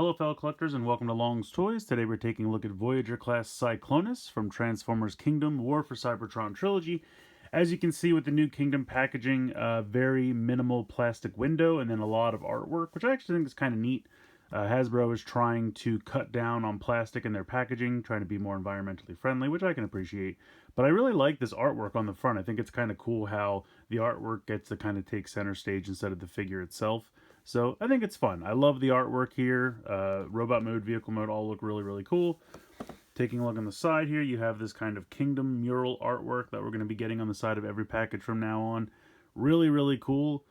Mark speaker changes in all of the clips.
Speaker 1: Hello fellow collectors and welcome to Long's Toys. Today we're taking a look at Voyager class Cyclonus from Transformers Kingdom War for Cybertron Trilogy. As you can see with the new Kingdom packaging, very minimal plastic window and then a lot of artwork, which I actually think is kind of neat. Hasbro is trying to cut down on plastic in their packaging, trying to be more environmentally friendly, which I can appreciate. But I really like this artwork on the front. I think it's kind of cool how the artwork gets to kind of take center stage instead of the figure itself. So I think it's fun. I love the artwork here. Robot mode, vehicle mode all look really, really cool. Taking a look on the side here, you have this kind of Kingdom mural artwork that we're going to be getting on the side of every package from now on. Really, really cool.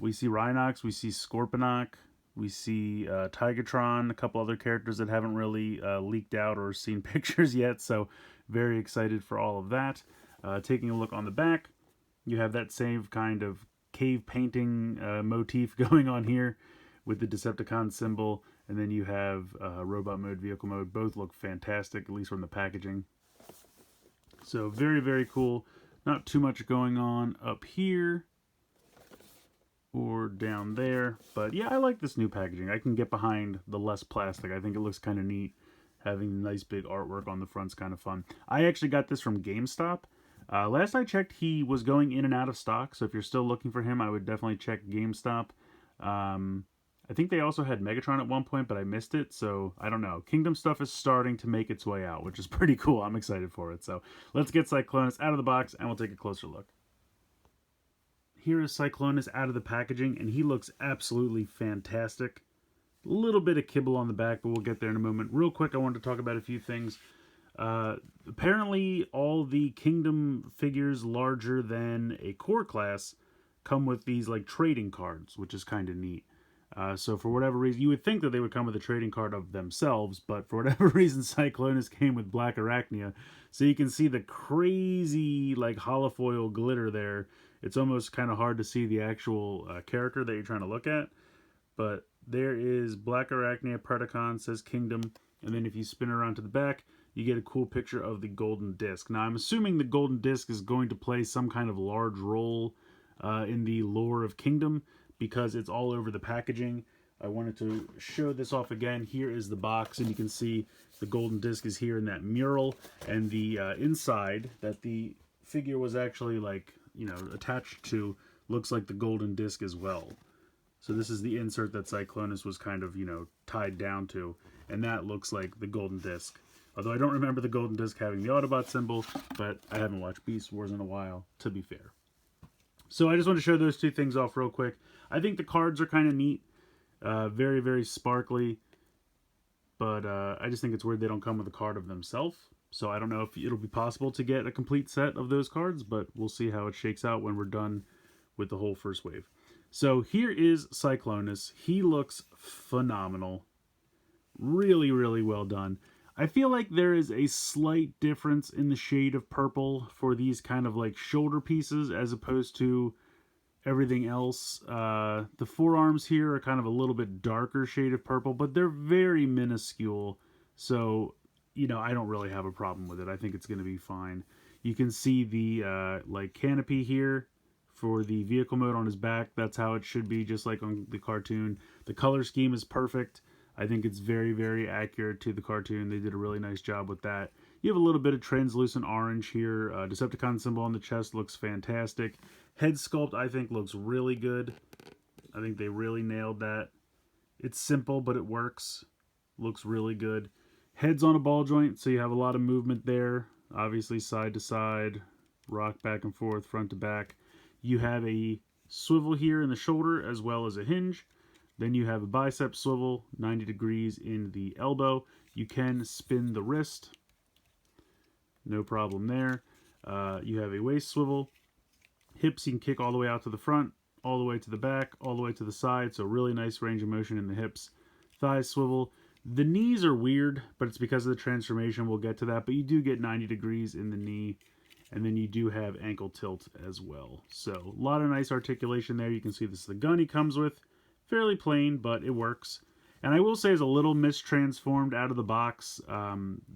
Speaker 1: We see Rhinox, we see Scorponok, we see Tigatron, a couple other characters that haven't really leaked out or seen pictures yet, so very excited for all of that. Taking a look on the back, you have that same kind of cave painting motif going on here with the Decepticon symbol, and then you have robot mode, vehicle mode. Both look fantastic, at least from the packaging. So very, very cool. Not too much going on up here or down there, but yeah, I like this new packaging. I can get behind the less plastic. I think it looks kind of neat. Having nice big artwork on the front's kind of fun. I actually got this from GameStop. Last I checked, he was going in and out of stock, so if you're still looking for him, I would definitely check GameStop. I think they also had Megatron at one point, but I missed it, so I don't know. Kingdom stuff is starting to make its way out, which is pretty cool. I'm excited for it. So let's get Cyclonus out of the box, and we'll take a closer look. Here is Cyclonus out of the packaging, and he looks absolutely fantastic. A little bit of kibble on the back, but we'll get there in a moment. Real quick, I wanted to talk about a few things. Apparently, all the Kingdom figures larger than a core class come with these like trading cards, which is kind of neat. So for whatever reason, you would think that they would come with a trading card of themselves, but for whatever reason, Cyclonus came with Black Arachnia. So you can see the crazy like holofoil glitter there. It's almost kind of hard to see the actual character that you're trying to look at. But there is Black Arachnia, Predacon, says Kingdom. And then if you spin around to the back, you get a cool picture of the golden disc. Now, I'm assuming the golden disc is going to play some kind of large role in the lore of Kingdom because it's all over the packaging. I wanted to show this off again. Here is the box, and you can see the golden disc is here in that mural, and the inside that the figure was actually like, you know, attached to looks like the golden disc as well. So this is the insert that Cyclonus was kind of, you know, tied down to, and that looks like the golden disc. Although I don't remember the golden disc having the Autobot symbol, but I haven't watched Beast Wars in a while, to be fair. So I just want to show those two things off real quick. I think the cards are kind of neat. Very, very sparkly. But I just think it's weird they don't come with a card of themselves. So I don't know if it'll be possible to get a complete set of those cards, but we'll see how it shakes out when we're done with the whole first wave. So here is Cyclonus. He looks phenomenal. Really, really well done. I feel like there is a slight difference in the shade of purple for these kind of like shoulder pieces as opposed to everything else. The forearms here are kind of a little bit darker shade of purple, but they're very minuscule. So, you know, I don't really have a problem with it. I think it's going to be fine. You can see the like canopy here for the vehicle mode on his back. That's how it should be, just like on the cartoon. The color scheme is perfect. I think it's very, very accurate to the cartoon. They did a really nice job with that. You have a little bit of translucent orange here. Decepticon symbol on the chest looks fantastic. Head sculpt, I think, looks really good. I think they really nailed that. It's simple, but it works. Looks really good. Head's on a ball joint, so you have a lot of movement there. Obviously, side to side, rock back and forth, front to back. You have a swivel here in the shoulder as well as a hinge. Then you have a bicep swivel, 90 degrees in the elbow. You can spin the wrist. No problem there. You have a waist swivel. Hips you can kick all the way out to the front, all the way to the back, all the way to the side. So really nice range of motion in the hips. Thighs swivel. The knees are weird, but it's because of the transformation. We'll get to that. But you do get 90 degrees in the knee. And then you do have ankle tilt as well. So a lot of nice articulation there. You can see this is the gun he comes with. Fairly plain, but it works. And I will say it's a little mistransformed out of the box.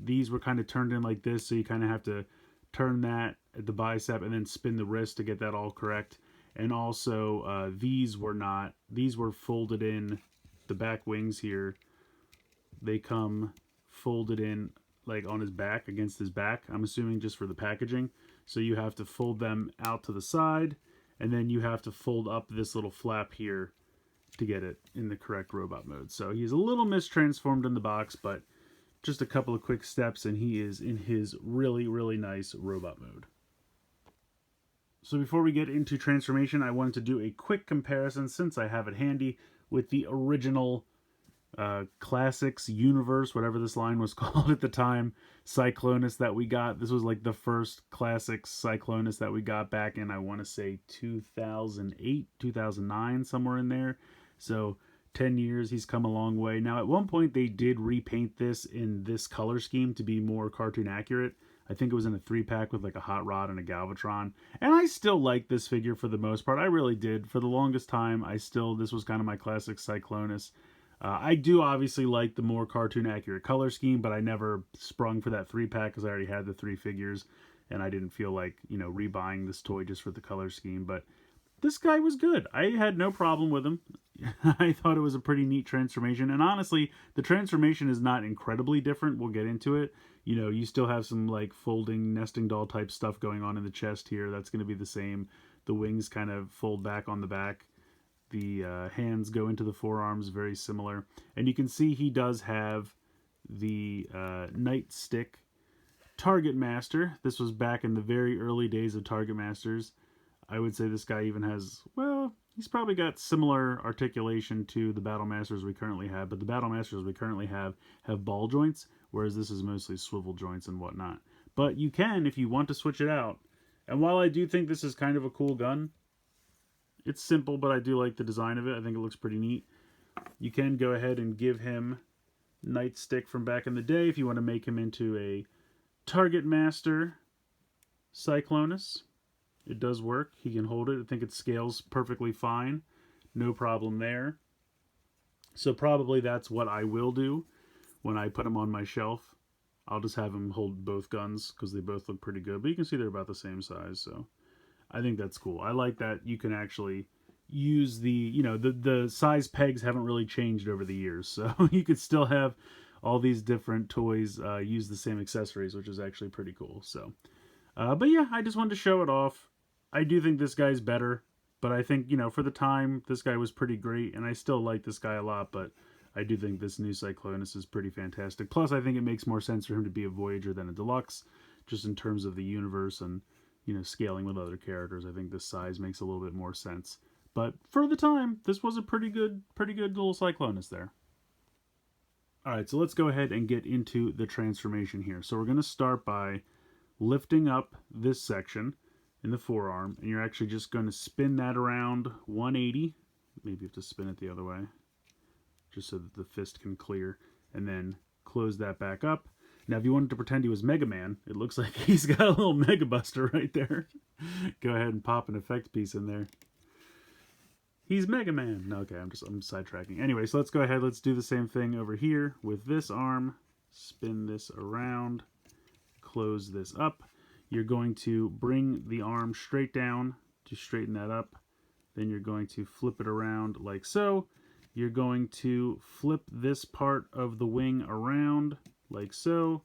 Speaker 1: These were kind of turned in like this, so you kind of have to turn that at the bicep and then spin the wrist to get that all correct. And also, these were folded in the back wings here they come folded in like on his back, against his back, I'm assuming just for the packaging. So you have to fold them out to the side, and then you have to fold up this little flap here to get it in the correct robot mode. So he's a little mistransformed in the box, but just a couple of quick steps and he is in his really, really nice robot mode. So before we get into transformation, I wanted to do a quick comparison, since I have it handy, with the original Classics Universe, whatever this line was called at the time, Cyclonus that we got. This was like the first Classics Cyclonus that we got back in, I want to say 2008, 2009, somewhere in there. So 10 years, he's come a long way. Now, at one point, they did repaint this in this color scheme to be more cartoon accurate. I think it was in a 3-pack with like a Hot Rod and a Galvatron. And I still like this figure for the most part. I really did. For the longest time, this was kind of my classic Cyclonus. I do obviously like the more cartoon accurate color scheme, but I never sprung for that 3-pack because I already had the 3 figures. And I didn't feel like, rebuying this toy just for the color scheme. But this guy was good. I had no problem with him. I thought it was a pretty neat transformation. And honestly, the transformation is not incredibly different. We'll get into it. You still have some like folding nesting doll type stuff going on in the chest here. That's going to be the same. The wings kind of fold back on the back. The hands go into the forearms, very similar. And you can see he does have the Nightstick Target Master. This was back in the very early days of Target Masters. I would say this guy even has, well, he's probably got similar articulation to the Battle Masters we currently have, but the Battle Masters we currently have ball joints, whereas this is mostly swivel joints and whatnot. But you can, if you want to switch it out. And while I do think this is kind of a cool gun, it's simple, but I do like the design of it. I think it looks pretty neat. You can go ahead and give him Nightstick from back in the day if you want to make him into a Target Master Cyclonus. It does work. He can hold it. I think it scales perfectly fine. No problem there. So probably that's what I will do when I put him on my shelf. I'll just have him hold both guns because they both look pretty good. But you can see they're about the same size. So I think that's cool. I like that you can actually use the size pegs haven't really changed over the years. So you could still have all these different toys use the same accessories, which is actually pretty cool. So, but yeah, I just wanted to show it off. I do think this guy's better, but I think, for the time, this guy was pretty great, and I still like this guy a lot, but I do think this new Cyclonus is pretty fantastic. Plus, I think it makes more sense for him to be a Voyager than a Deluxe, just in terms of the universe and, scaling with other characters. I think this size makes a little bit more sense. But for the time, this was a pretty good little Cyclonus there. Alright, so let's go ahead and get into the transformation here. So we're going to start by lifting up this section in the forearm, and you're actually just going to spin that around 180. Maybe you have to spin it the other way, just so that the fist can clear, and then close that back up. Now, if you wanted to pretend he was Mega Man, it looks like he's got a little Mega Buster right there. Go ahead and pop an effect piece in there. He's Mega Man. No, okay, I'm sidetracking. Anyway, so let's go ahead. Let's do the same thing over here with this arm. Spin this around. Close this up. You're going to bring the arm straight down to straighten that up. Then you're going to flip it around like so. You're going to flip this part of the wing around like so.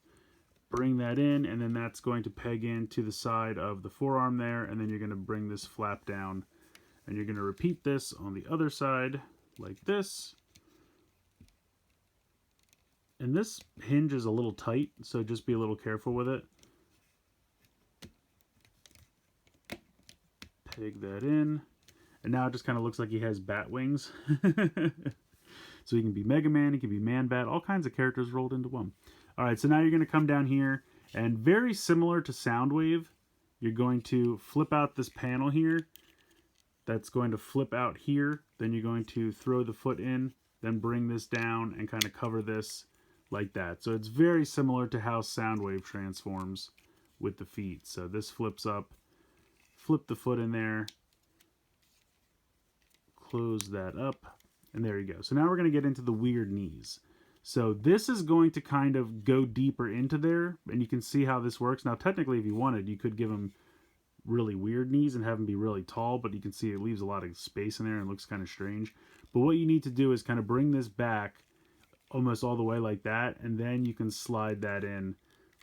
Speaker 1: Bring that in, and then that's going to peg into the side of the forearm there, and then you're going to bring this flap down. And you're going to repeat this on the other side like this. And this hinge is a little tight, so just be a little careful with it. Peg that in. And now it just kind of looks like he has bat wings. So he can be Mega Man, he can be Man Bat, all kinds of characters rolled into one. Alright, so now you're going to come down here, and very similar to Soundwave, you're going to flip out this panel here. That's going to flip out here. Then you're going to throw the foot in, then bring this down and kind of cover this like that. So it's very similar to how Soundwave transforms with the feet. So this flips up, flip the foot in there, close that up, and there you go. So now we're going to get into the weird knees. So this is going to kind of go deeper into there, and you can see how this works. Now technically, if you wanted, you could give him really weird knees and have them be really tall, but you can see it leaves a lot of space in there and looks kind of strange. But what you need to do is kind of bring this back almost all the way like that, and then you can slide that in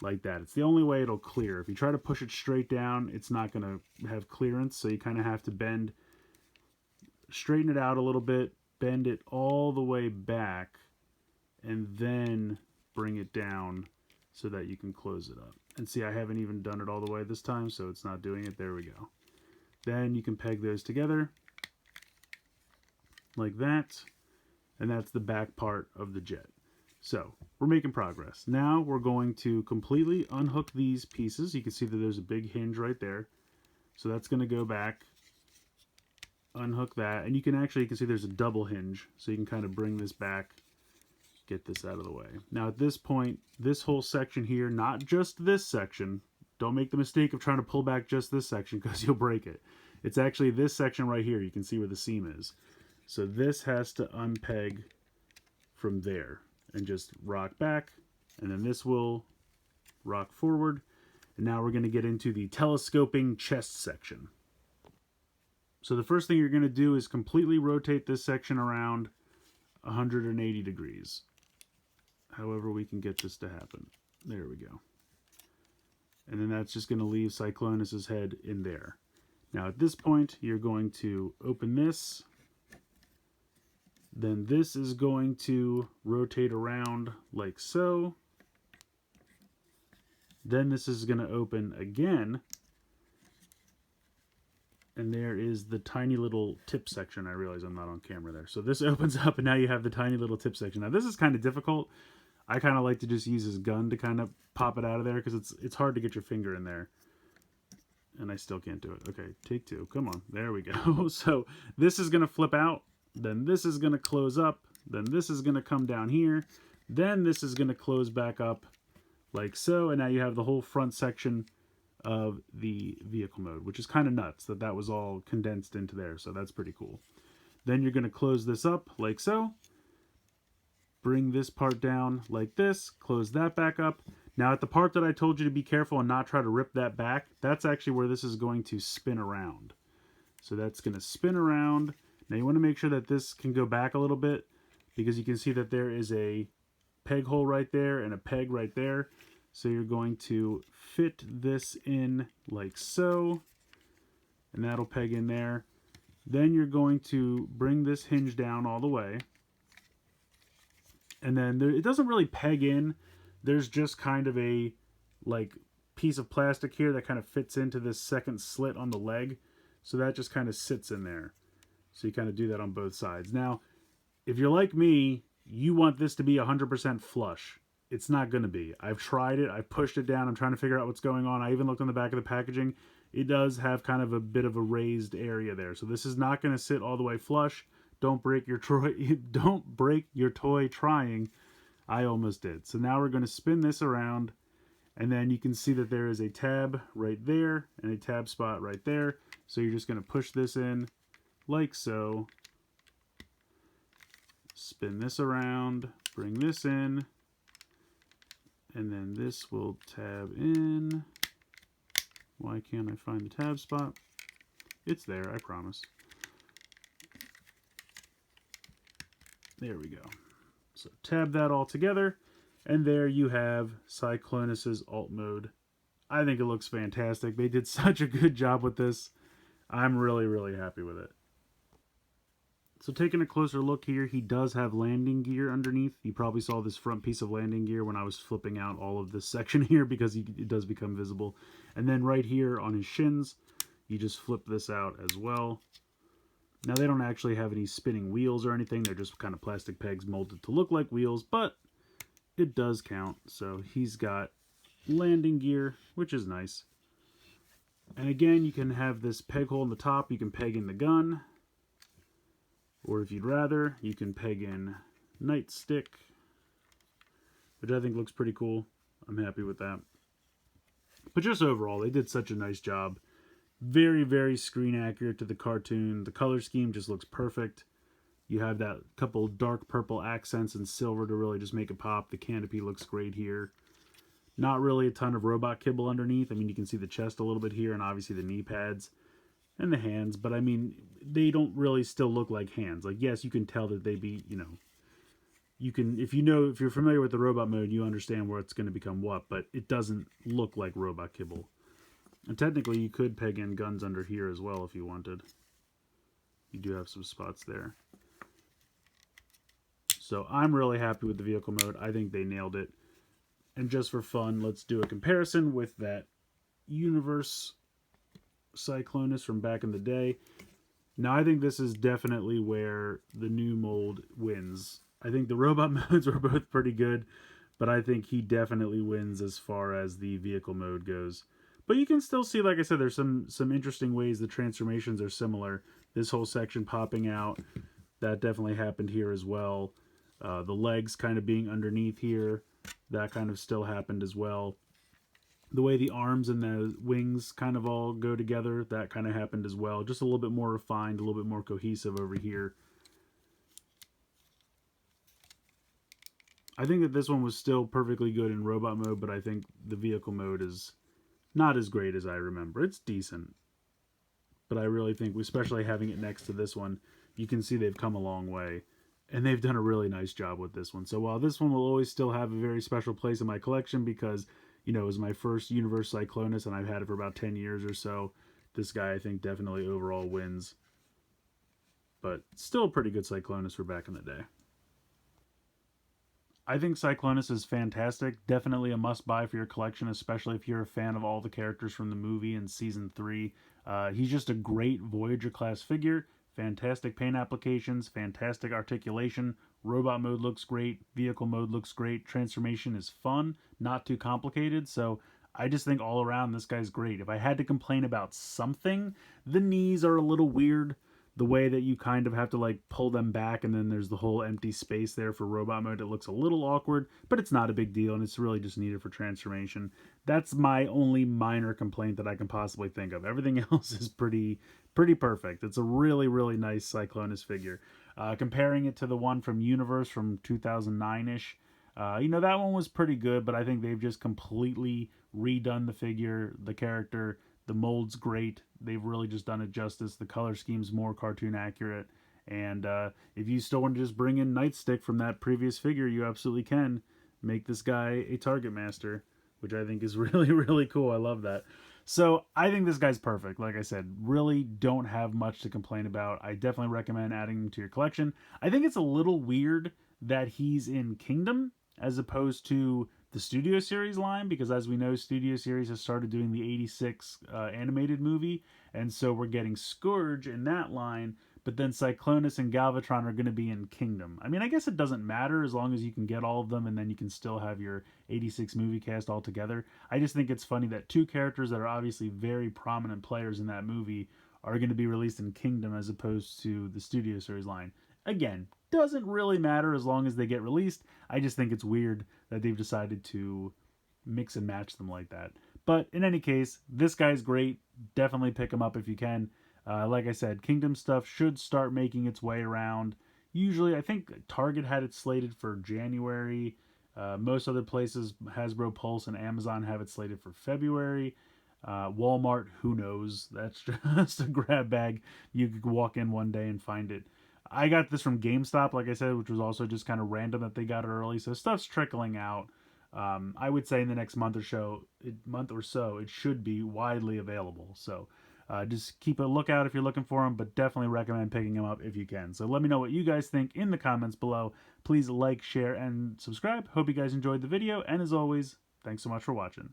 Speaker 1: like that. It's the only way it'll clear. If you try to push it straight down, it's not going to have clearance, so you kind of have to straighten it out a little bit, bend it all the way back, and then bring it down so that you can close it up. And see, I haven't even done it all the way this time, so it's not doing it. There we go. Then you can peg those together like that, and that's the back part of the jet. So we're making progress. Now we're going to completely unhook these pieces. You can see that there's a big hinge right there. So that's going to go back, unhook that, and you can see there's a double hinge, so you can kind of bring this back, get this out of the way. Now at this point, this whole section here, not just this section, don't make the mistake of trying to pull back just this section because you'll break it. It's actually this section right here. You can see where the seam is. So this has to unpeg from there and just rock back, and then this will rock forward. And now we're going to get into the telescoping chest section. So the first thing you're going to do is completely rotate this section around 180 degrees. However we can get this to happen. There we go. And then that's just going to leave Cyclonus's head in there. Now at this point, you're going to open this. Then this is going to rotate around like so. Then this is going to open again. And there is the tiny little tip section. I realize I'm not on camera there. So this opens up, and now you have the tiny little tip section. Now this is kind of difficult. I kind of like to just use this gun to kind of pop it out of there because it's hard to get your finger in there. And I still can't do it. Okay, take two. Come on. There we go. So this is going to flip out. Then this is going to close up. Then this is going to come down here. Then this is going to close back up like so. And now you have the whole front section of the vehicle mode, which is kind of nuts that that was all condensed into there. So that's pretty cool. Then you're going to close this up like so. Bring this part down like this. Close that back up. Now at the part that I told you to be careful and not try to rip that back, that's actually where this is going to spin around. So that's going to spin around. Now you want to make sure that this can go back a little bit because you can see that there is a peg hole right there and a peg right there. So you're going to fit this in like so, and that'll peg in there. Then you're going to bring this hinge down all the way. And then it doesn't really peg in. There's just kind of a piece of plastic here that kind of fits into this second slit on the leg. So that just kind of sits in there. So you kind of do that on both sides. Now, if you're like me, you want this to be 100% flush. It's not going to be. I've tried it. I've pushed it down. I'm trying to figure out what's going on. I even looked on the back of the packaging. It does have kind of a bit of a raised area there. So this is not going to sit all the way flush. Don't break your toy trying. I almost did. So now we're going to spin this around. And then you can see that there is a tab right there and a tab spot right there. So you're just going to push this in like so. Spin this around. Bring this in. And then this will tab in. Why can't I find the tab spot? It's there, I promise. There we go. So tab that all together. And there you have Cyclonus's alt mode. I think it looks fantastic. They did such a good job with this. I'm really, really happy with it. So taking a closer look here, he does have landing gear underneath. You probably saw this front piece of landing gear when I was flipping out all of this section here because it does become visible. And then right here on his shins, you just flip this out as well. Now they don't actually have any spinning wheels or anything. They're just kind of plastic pegs molded to look like wheels, but it does count. So he's got landing gear, which is nice. And again, you can have this peg hole in the top. You can peg in the gun. Or if you'd rather, you can peg in nightstick, which I think looks pretty cool. I'm happy with that. But just overall, they did such a nice job. Very, very screen accurate to the cartoon. The color scheme just looks perfect. You have that couple dark purple accents and silver to really just make it pop. The canopy looks great here. Not really a ton of robot kibble underneath. I mean, you can see the chest a little bit here and obviously the knee pads and the hands. But I mean, they don't really still look like hands. Like, yes, you can tell that they be, you can, if you're familiar with the robot mode, you understand where it's going to become what, but it doesn't look like robot kibble. And technically, you could peg in guns under here as well if you wanted. You do have some spots there. So I'm really happy with the vehicle mode. I think they nailed it. And just for fun, let's do a comparison with that Universe Cyclonus from back in the day. Now, I think this is definitely where the new mold wins. I think the robot modes were both pretty good, but I think he definitely wins as far as the vehicle mode goes. But you can still see, like I said, there's some interesting ways the transformations are similar. This whole section popping out, that definitely happened here as well. The legs kind of being underneath here, that kind of still happened as well. The way the arms and the wings kind of all go together, that kind of happened as well. Just a little bit more refined, a little bit more cohesive over here. I think that this one was still perfectly good in robot mode, but I think the vehicle mode is not as great as I remember. It's decent. But I really think, especially having it next to this one, you can see they've come a long way. And they've done a really nice job with this one. So while this one will always still have a very special place in my collection because, you know, it was my first Universe Cyclonus and I've had it for about 10 years or so, this guy I think definitely overall wins. But still a pretty good Cyclonus for back in the day. I think Cyclonus is fantastic. Definitely a must-buy for your collection, especially if you're a fan of all the characters from the movie in Season 3. He's just a great Voyager-class figure. Fantastic paint applications, fantastic articulation. Robot mode looks great. Vehicle mode looks great. Transformation is fun, not too complicated. So I just think all around this guy's great. If I had to complain about something, the knees are a little weird. The way that you kind of have to like pull them back and then there's the whole empty space there for robot mode. It looks a little awkward, but it's not a big deal and it's really just needed for transformation. That's my only minor complaint that I can possibly think of. Everything else is pretty perfect. It's a really, really nice Cyclonus figure. Comparing it to the one from Universe from 2009-ish, you know, that one was pretty good, but I think they've just completely redone the figure, the character. The mold's great. They've really just done it justice. The color scheme's more cartoon accurate. And if you still want to just bring in Nightstick from that previous figure, you absolutely can. Make this guy a Target Master, which I think is really, really cool. I love that. So I think this guy's perfect. Like I said, really don't have much to complain about. I definitely recommend adding him to your collection. I think it's a little weird that he's in Kingdom as opposed to the Studio Series line, because as we know, Studio Series has started doing the 86 animated movie, and so we're getting Scourge in that line, but then Cyclonus and Galvatron are going to be in Kingdom. I mean, I guess it doesn't matter as long as you can get all of them, and then you can still have your 86 movie cast all together. I just think it's funny that two characters that are obviously very prominent players in that movie are going to be released in Kingdom as opposed to the Studio Series line. Again, doesn't really matter as long as they get released. I just think it's weird that they've decided to mix and match them like that. But in any case, this guy's great. Definitely pick him up if you can. Like I said, Kingdom stuff should start making its way around. Usually, I think Target had it slated for January. Most other places, Hasbro Pulse and Amazon, have it slated for February. Walmart, who knows? That's just a grab bag. You could walk in one day and find it. I got this from GameStop, like I said, which was also just kind of random that they got it early. So stuff's trickling out. I would say in the next month or so, it should be widely available. So just keep a lookout if you're looking for them, but definitely recommend picking them up if you can. So let me know what you guys think in the comments below. Please like, share, and subscribe. Hope you guys enjoyed the video. And as always, thanks so much for watching.